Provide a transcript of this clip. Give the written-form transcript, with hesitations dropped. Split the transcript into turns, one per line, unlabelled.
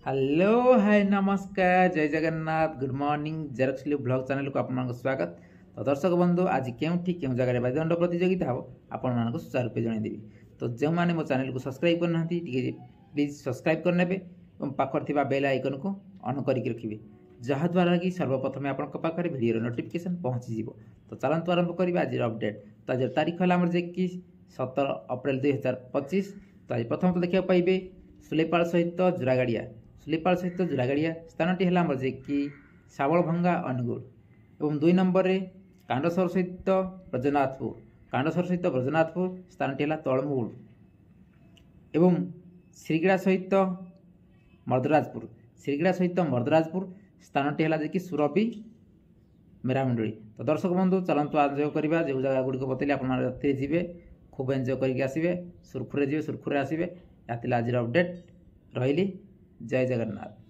Hello hi नमस्कार जय Jagannath good morning जेरक्सली ब्लॉग चैनल को आपन स्वागत। तो दर्शक बंधु आज क्यों जगह वाद्यदंड प्रतियोगिता हम आपण सुचारूपे जनईदेवी। तो जो मैंने मो चैनल को सब्सक्राइब करना प्लीज सब्सक्राइब करने और पाखर थी बेल आइकन को ऑन करके रखिए जहाद्वारा कि सर्वप्रथम आपंखे भिडियो नोटिफिकेशन पहुँची। तो चलतु आरंभ करवा आज अपडेट। तो आज तारीख है जे कि 17 अप्रैल 2025। तो आज प्रथम तो देखा पाइबे सुलेपाल सहित जोरागाड़िया सुलेपाल सहित जोरागाड़िया स्थानटी है जे कि सावलभंगा अनुगुल और 2 नंबर रे कांडसर सहित ब्रजनाथपुर स्थानटी है तलमूल एवं श्रीगड़ा सहित मर्दराजपुर स्थानटी है जे कि सुरभि मेरामंडली। तो दर्शक बंधु चलतु एंजय करवा जो जगह गुड़िक बतैली आप जी खूब एंजय करके आसवे सुरखुरे जी सुरखुरे आसवे। आज अपडेट रही जय जगन्नाथ।